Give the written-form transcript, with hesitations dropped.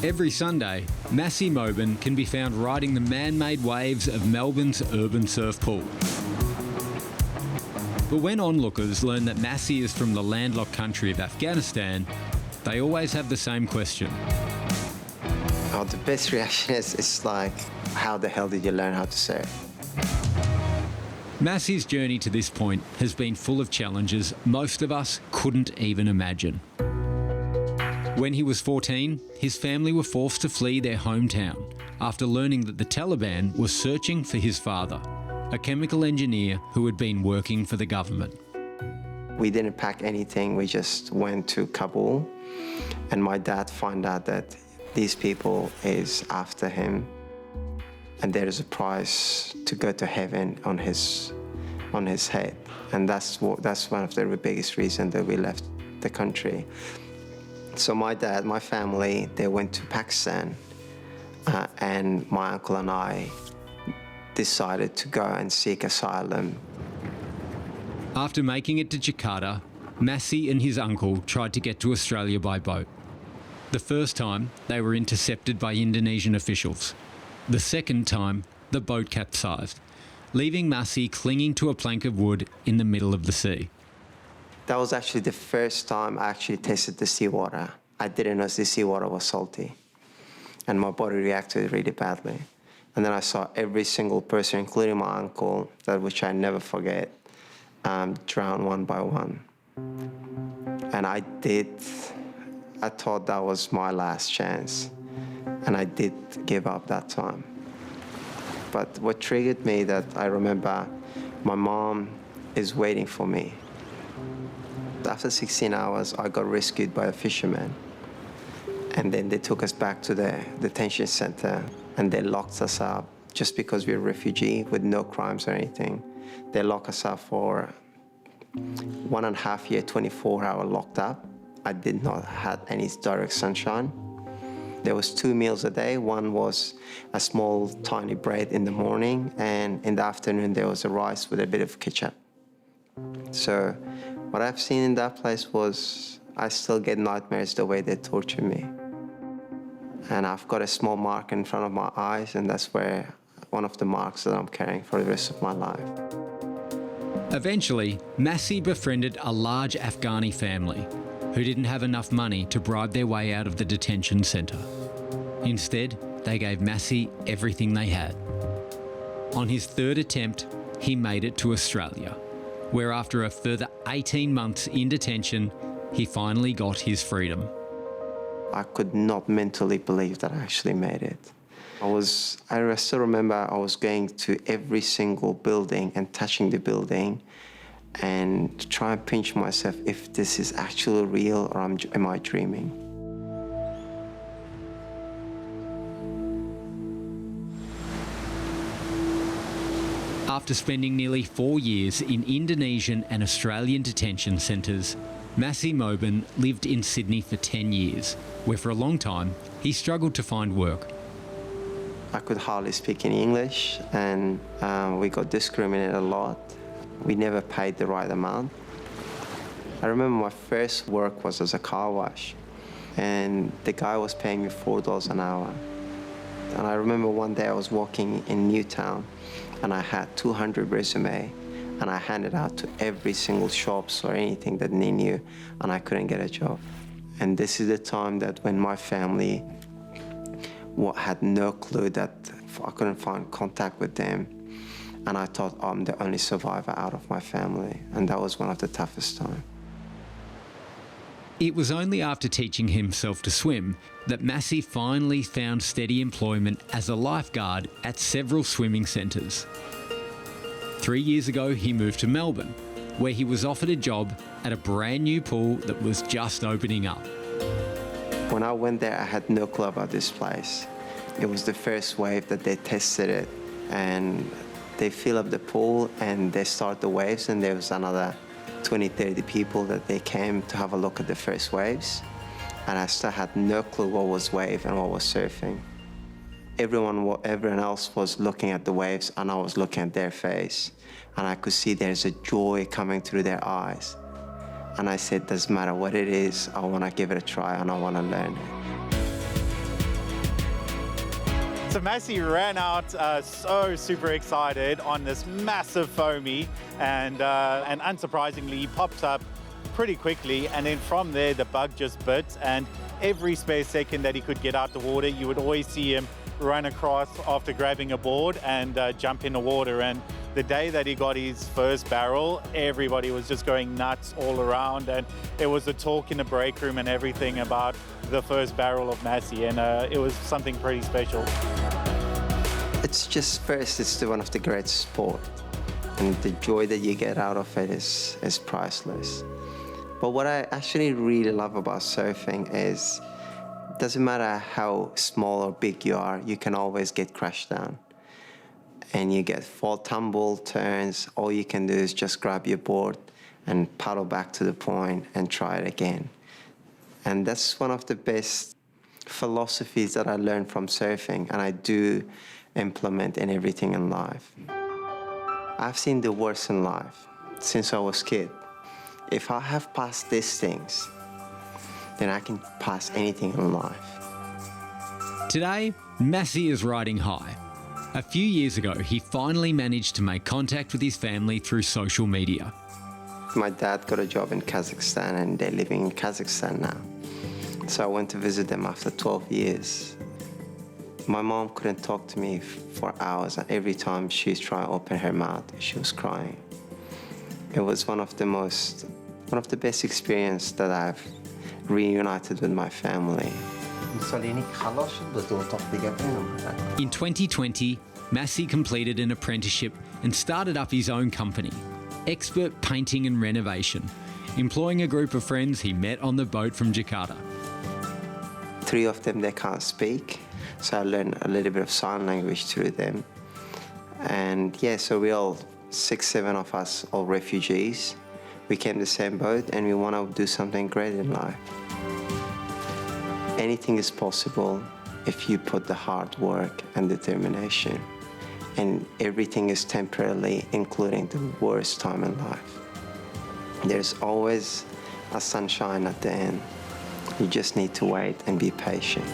Every Sunday, Masi Mobin can be found riding the man-made waves of Melbourne's urban surf pool. But when onlookers learn that Masi is from the landlocked country of Afghanistan, they always have the same question. Oh, the best reaction is, it's like, how the hell did you learn how to surf? Masi's journey to this point has been full of challenges most of us couldn't even imagine. When he was 14, his family were forced to flee their hometown after learning that the Taliban was searching for his father, a chemical engineer who had been working for the government. We didn't pack anything, we just went to Kabul, and my dad found out that these people is after him, and there is a price to go to heaven on his head. And that's one of the biggest reasons that we left the country. So my dad, my family, they went to Pakistan, and my uncle and I decided to go and seek asylum. After making it to Jakarta, Masi and his uncle tried to get to Australia by boat. The first time, they were intercepted by Indonesian officials. The second time, the boat capsized, leaving Masi clinging to a plank of wood in the middle of the sea. That was actually the first time I actually tasted the seawater. I didn't know the seawater was salty, and my body reacted really badly. And then I saw every single person, including my uncle, which I never forget, drown one by one. And I thought that was my last chance, and I did give up that time. But what triggered me, that I remember my mom is waiting for me. After 16 hours, I got rescued by a fisherman. And then they took us back to the detention center, and they locked us up just because we're a refugee with no crimes or anything. They locked us up for 1.5 years, 24 hours locked up. I did not have any direct sunshine. There was 2 meals a day. One was a small, tiny bread in the morning, and in the afternoon there was a rice with a bit of ketchup. So what I've seen in that place was, I still get nightmares the way they torture me. And I've got a small mark in front of my eyes, and that's where one of the marks that I'm carrying for the rest of my life. Eventually, Masi befriended a large Afghani family who didn't have enough money to bribe their way out of the detention centre. Instead, they gave Masi everything they had. On his third attempt, he made it to Australia, where after a further 18 months in detention, he finally got his freedom. I could not mentally believe that I actually made it. I still remember I was going to every single building and touching the building and try and pinch myself if this is actually real or am I dreaming. After spending nearly 4 years in Indonesian and Australian detention centres, Masi Mobin lived in Sydney for 10 years, where for a long time he struggled to find work. I could hardly speak any English, and we got discriminated a lot. We never paid the right amount. I remember my first work was as a car wash, and the guy was paying me $4 an hour. And I remember one day I was walking in Newtown, and I had 200 resumes, and I handed out to every single shops or anything that they knew, and I couldn't get a job. And this is the time that when my family had no clue, that I couldn't find contact with them, and I thought I'm the only survivor out of my family, and that was one of the toughest times. It was only after teaching himself to swim that Masi finally found steady employment as a lifeguard at several swimming centres. 3 years ago, he moved to Melbourne, where he was offered a job at a brand new pool that was just opening up. When I went there, I had no clue about this place. It was the first wave that they tested it, and they fill up the pool and they start the waves, and there was another 20, 30 people that they came to have a look at the first waves. And I still had no clue what was wave and what was surfing. Everyone else was looking at the waves, and I was looking at their face, and I could see there's a joy coming through their eyes. And I said, doesn't matter what it is, I want to give it a try and I want to learn it. So Masi ran out so super excited on this massive foamy, and unsurprisingly, he popped up pretty quickly, and then from there the bug just bit, and every spare second that he could get out the water, you would always see him run across after grabbing a board and jump in the water. And the day that he got his first barrel, everybody was just going nuts all around, and it was the talk in the break room and everything about the first barrel of Masi, and it was something pretty special. It's one of the great sport, and the joy that you get out of it is priceless. But what I actually really love about surfing is, it doesn't matter how small or big you are, you can always get crashed down. And you get fall, tumble, turns. All you can do is just grab your board and paddle back to the point and try it again. And that's one of the best philosophies that I learned from surfing, and I do implement in everything in life. I've seen the worst in life since I was a kid. If I have passed these things, then I can pass anything in life. Today, Masi is riding high. A few years ago, he finally managed to make contact with his family through social media. My dad got a job in Kazakhstan, and they're living in Kazakhstan now. So I went to visit them after 12 years. My mom couldn't talk to me for hours, and every time she tried to open her mouth, she was crying. It was one of the best experiences that I've reunited with my family. In 2020, Masi completed an apprenticeship and started up his own company, Expert Painting and Renovation, employing a group of friends he met on the boat from Jakarta. 3 of them, they can't speak, so I learned a little bit of sign language through them. And yeah, so we all, 6, 7 of us, all refugees. We came the same boat, and we want to do something great in life. Anything is possible if you put the hard work and determination. And everything is temporarily, including the worst time in life. There's always a sunshine at the end. You just need to wait and be patient.